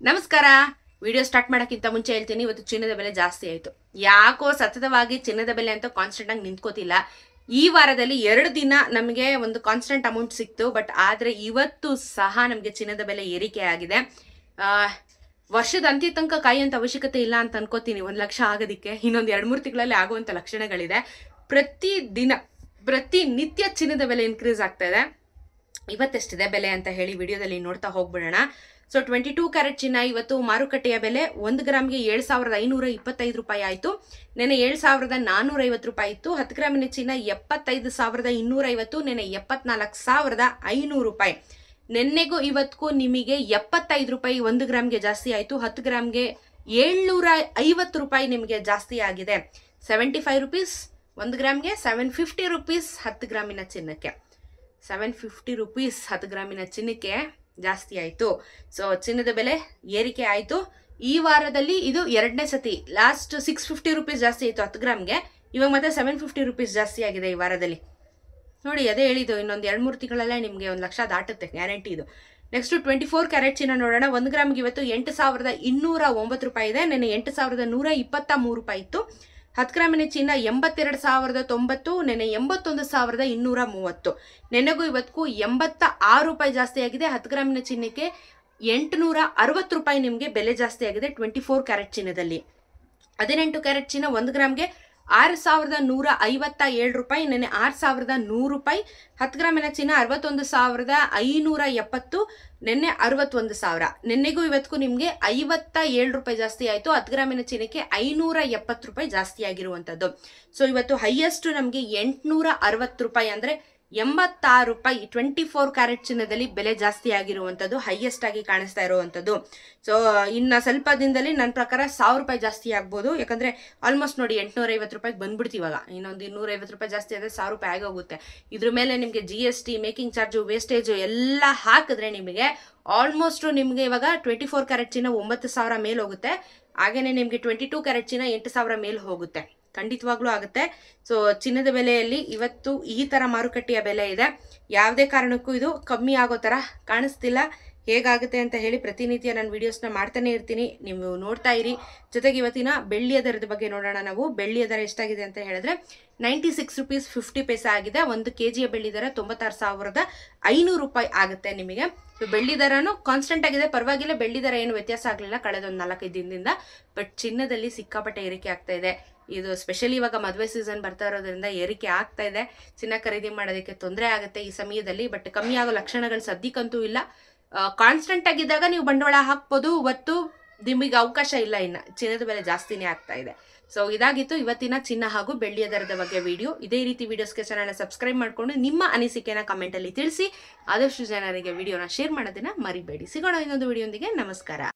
ನಮಸ್ಕಾರ. Video start ಮಾಡೋಕ್ಕಿಂತ ಮುಂಚೆ ಹೇಳ್ತೀನಿ, ಇವತ್ತು ಚಿನ್ನದ ಬೆಲೆ ಜಾಸ್ತಿ ಆಯಿತು. ಯಾಕೋ ಸತತವಾಗಿ ಚಿನ್ನದ ಬೆಲೆ ಅಂತ ಕಾನ್ಸ್ಟೆಂಟ್ ಆಗಿ ನಿಂತ್ಕೋತಿಲ್ಲ. ಈ ವಾರದಲ್ಲಿ 2 ದಿನ ನಮಗೆ ಒಂದು ಕಾನ್ಸ್ಟೆಂಟ್ ಅಮೌಂಟ್ ಸಿಕ್ತು. ಬಟ್ ಆದರೆ ಇವತ್ತು ಸಹ ನಮಗೆ ಚಿನ್ನದ ಬೆಲೆ ಏರಿಕೆ ಆಗಿದೆ. ವರ್ಷದ ಅಂತ್ಯ ತನಕ ಕಾಯುವಂಥ ಅವಶ್ಯಕತೆ ಇಲ್ಲ ಅಂತ ಅನ್ಕೋತೀನಿ. 1 ಲಕ್ಷ ಆಗೋದಕ್ಕೆ ಇನ್ನೊಂದು 2-3 ತಿಂಗಳಲ್ಲಿ ಆಗುವಂಥ ಲಕ್ಷಣಗಳಿದೆ. ಪ್ರತಿನಿತ್ಯ ಚಿನ್ನದ ಬೆಲೆ ಇನ್ಕ್ರೀಸ್ ಆಗ್ತಾ ಇದೆ. ಇವತ್ತೆಷ್ಟಿದೆ ಬೆಲೆ ಅಂತ ಹೇಳಿ ವಿಡಿಯೋದಲ್ಲಿ ನೋಡ್ತಾ ಹೋಗ್ಬಿಡೋಣ. ಸೊ 22 ಕ್ಯಾರೆಟ್ ಚಿನ್ನ ಇವತ್ತು ಮಾರುಕಟ್ಟೆಯ ಬೆಲೆ 1 ಗ್ರಾಮ್ಗೆ 7,525 ರೂಪಾಯಿ ಆಯಿತು. ನೆನೆ 7,450 ರೂಪಾಯಿ ಇತ್ತು. 10 ಗ್ರಾಮಿನ ಚಿನ್ನ 75,250, ನೆನೆ 74,500 ರೂಪಾಯಿ. ನೆನ್ನೆಗೂ ಇವತ್ತಿಗೂ ನಿಮಗೆ 75 ರೂಪಾಯಿ 1 ಗ್ರಾಮ್ಗೆ ಜಾಸ್ತಿ ಆಯಿತು. 10 ಗ್ರಾಮ್ಗೆ 750 ರೂಪಾಯಿ ನಿಮಗೆ ಜಾಸ್ತಿ ಆಗಿದೆ. 75 ರುಪೀಸ್ 1 ಗ್ರಾಮ್ಗೆ, 750 ರುಪೀಸ್ 10 ಗ್ರಾಮಿನ ಚಿನ್ನಕ್ಕೆ. 750 ರುಪೀಸ್ 10 ಗ್ರಾಮಿನ ಚಿನ್ನಕ್ಕೆ ಜಾಸ್ತಿ ಆಯಿತು. ಸೊ ಚಿನ್ನದ ಬೆಲೆ ಏರಿಕೆ ಆಯಿತು. ಈ ವಾರದಲ್ಲಿ ಇದು 2ನೇ ಸತಿ. ಲಾಸ್ಟ್ 650 ರುಪೀಸ್ ಜಾಸ್ತಿ ಆಯಿತು 10 ಗ್ರಾಮ್ಗೆ. ಇವಾಗ ಮತ್ತೆ 750 ರುಪೀಸ್ ಜಾಸ್ತಿ ಆಗಿದೆ ಈ ವಾರದಲ್ಲಿ. ನೋಡಿ, ಅದೇ ಹೇಳಿದ್ದು, ಇನ್ನೊಂದು 2-3 ತಿಂಗಳಲ್ಲೇ ನಿಮಗೆ 1 ಲಕ್ಷ ದಾಟುತ್ತೆ, ಗ್ಯಾರಂಟಿ ಇದು. ನೆಕ್ಸ್ಟ್ 24 ಕ್ಯಾರೆಟ್ ಚಿನ್ನ ನೋಡೋಣ. 1 ಗ್ರಾಮ್ಗೆ ಇವತ್ತು 8,209 ರೂಪಾಯಿ ಇದೆ. ನೆನೆ 8,123 ರೂಪಾಯಿ ಇತ್ತು. 10 ಗ್ರಾಮಿನ ಚಿನ್ನ 82,090, ನೆನೆ 81,230. ನೆನೆಗೂ ಇವತ್ತಿಗೂ 86 ರೂಪಾಯಿ ಜಾಸ್ತಿ ಆಗಿದೆ. 10 ಗ್ರಾಮಿನ ಚಿನ್ನಕ್ಕೆ 860 ರೂಪಾಯಿ ನಿಮಗೆ ಬೆಲೆ ಜಾಸ್ತಿ ಆಗಿದೆ 24 ಕ್ಯಾರೆಟ್ ಚಿನ್ನದಲ್ಲಿ. 18 ಕ್ಯಾರೆಟ್ ಚಿನ್ನ 1 ಗ್ರಾಮ್ಗೆ 6,157 ರೂಪಾಯಿ, ನೆನೆ 6,100 ರೂಪಾಯಿ. 10 ಗ್ರಾಮಿನ ಚಿನ್ನ 61,570, ನೆನ್ನೆ 61,000. ನೆನ್ನೆಗೂ ಇವತ್ತಿಗೂ ನಿಮಗೆ 57 ರೂಪಾಯಿ ಜಾಸ್ತಿ ಆಯಿತು. 10 ಗ್ರಾಮಿನ ಚಿನ್ನಕ್ಕೆ 570 ರೂಪಾಯಿ ಜಾಸ್ತಿ ಆಗಿರುವಂಥದ್ದು. ಸೊ ಇವತ್ತು ಹೈಯೆಸ್ಟ್ ನಮಗೆ 860 ರೂಪಾಯಿ, ಅಂದರೆ 86 ರೂಪಾಯಿ 24 ಕ್ಯಾರೆಟ್ ಚಿನ್ನದಲ್ಲಿ ಬೆಲೆ ಜಾಸ್ತಿ ಆಗಿರುವಂಥದ್ದು, ಹೈಯೆಸ್ಟ್ ಆಗಿ ಕಾಣಿಸ್ತಾ ಇರುವಂಥದ್ದು. ಸೊ ಇನ್ನು ಸ್ವಲ್ಪ ದಿನದಲ್ಲಿ ನನ್ನ ಪ್ರಕಾರ 1,000 ರೂಪಾಯಿ ಜಾಸ್ತಿ ಆಗ್ಬೋದು. ಯಾಕಂದರೆ ಆಲ್ಮೋಸ್ಟ್ ನೋಡಿ 850 ರೂಪಾಯಿಗೆ ಬಂದ್ಬಿಡ್ತು ಇವಾಗ. ಇನ್ನೊಂದು 250 ರೂಪಾಯಿ ಜಾಸ್ತಿ ಆದರೆ 1,000 ರೂಪಾಯಿ ಆಗೋಗುತ್ತೆ. ಇದ್ರ ಮೇಲೆ ನಿಮಗೆ GST, ಮೇಕಿಂಗ್ ಚಾರ್ಜು, ವೇಸ್ಟೇಜು ಎಲ್ಲ ಹಾಕಿದ್ರೆ ನಿಮಗೆ ಆಲ್ಮೋಸ್ಟ್ ನಿಮಗೆ ಇವಾಗ 24 ಕ್ಯಾರೆಟ್ ಚಿನ್ನ 9,000 ಮೇಲೆ ಹೋಗುತ್ತೆ. ಹಾಗೆಯೇ ನಿಮಗೆ 22 ಕ್ಯಾರೆಟ್ ಚಿನ್ನ 8,000 ಮೇಲೆ ಹೋಗುತ್ತೆ. ಖಂಡಿತವಾಗ್ಲೂ ಆಗುತ್ತೆ. ಸೊ ಚಿನ್ನದ ಬೆಲೆಯಲ್ಲಿ ಇವತ್ತು ಈ ಥರ ಮಾರುಕಟ್ಟೆಯ ಬೆಲೆ ಇದೆ. ಯಾವುದೇ ಕಾರಣಕ್ಕೂ ಇದು ಕಮ್ಮಿ ಆಗೋ ಥರ ಕಾಣಿಸ್ತಿಲ್ಲ. ಹೇಗಾಗುತ್ತೆ ಅಂತ ಹೇಳಿ ಪ್ರತಿನಿತ್ಯ ನಾನು ವೀಡಿಯೋಸ್ನ ಮಾಡ್ತಾನೆ ಇರ್ತೀನಿ, ನೀವು ನೋಡ್ತಾ ಇರಿ. ಜೊತೆಗೆ ಇವತ್ತಿನ ಬೆಳ್ಳಿಯ ದರದ ಬಗ್ಗೆ ನೋಡೋಣ. ನಾವು ಬೆಳ್ಳಿಯ ದರ ಎಷ್ಟಾಗಿದೆ ಅಂತ ಹೇಳಿದ್ರೆ 96 ರೂಪೀಸ್ 50 ಪೈಸೆ ಆಗಿದೆ. 1 kg ಬೆಳ್ಳಿ ದರ 96,500 ರೂಪಾಯಿ ಆಗುತ್ತೆ ನಿಮಗೆ. ಬೆಳ್ಳಿ ದರನೂ ಕಾನ್ಸ್ಟೆಂಟ್ ಆಗಿದೆ, ಪರವಾಗಿಲ್ಲ. ಬೆಳ್ಳಿ ದರ ಏನು ವ್ಯತ್ಯಾಸ ಆಗಲಿಲ್ಲ ಕಳೆದ ಒಂದು 4-5 ದಿನದಿಂದ. ಬಟ್ ಚಿನ್ನದಲ್ಲಿ ಸಿಕ್ಕಾಪಟ್ಟೆ ಏರಿಕೆ ಆಗ್ತಾ ಇದೆ. ಇದು ಸ್ಪೆಷಲಿ ಇವಾಗ ಮದುವೆ ಸೀಸನ್ ಬರ್ತಾ ಇರೋದ್ರಿಂದ ಏರಿಕೆ ಆಗ್ತಾ ಇದೆ. ಚಿನ್ನ ಖರೀದಿ ಮಾಡೋದಕ್ಕೆ ತೊಂದರೆ ಆಗುತ್ತೆ ಈ ಸಮಯದಲ್ಲಿ. ಬಟ್ ಕಮ್ಮಿ ಆಗೋ ಲಕ್ಷಣಗಳು ಸದ್ಯಕ್ಕಂತೂ ಇಲ್ಲ. ಕಾನ್ಸ್ಟೆಂಟ್ ಆಗಿದ್ದಾಗ ನೀವು ಬಂಡವಾಳ ಹಾಕ್ಬೋದು. ಹೊತ್ತು ನಿಮಗೆ ಅವಕಾಶ ಇಲ್ಲ. ಇನ್ನು ಚಿನ್ನದ ಬೆಲೆ ಜಾಸ್ತಿನೇ ಆಗ್ತಾ ಇದೆ. ಸೊ ಇದಾಗಿತ್ತು ಇವತ್ತಿನ ಚಿನ್ನ ಹಾಗೂ ಬೆಳ್ಳಿಯ ದರದ ಬಗ್ಗೆ ವಿಡಿಯೋ. ಇದೇ ರೀತಿ ವಿಡಿಯೋಸ್ಗೆ ಚಾನಲ್ನ ಸಬ್ಸ್ಕ್ರೈಬ್ ಮಾಡಿಕೊಂಡು ನಿಮ್ಮ ಅನಿಸಿಕೆನ ಕಮೆಂಟಲ್ಲಿ ತಿಳಿಸಿ. ಆದಷ್ಟು ಜನರಿಗೆ ವಿಡಿಯೋನ ಶೇರ್ ಮಾಡೋದನ್ನ ಮರಿಬೇಡಿ. ಸಿಗೋಣ ಇನ್ನೊಂದು ವಿಡಿಯೋಂದಿಗೆ. ನಮಸ್ಕಾರ.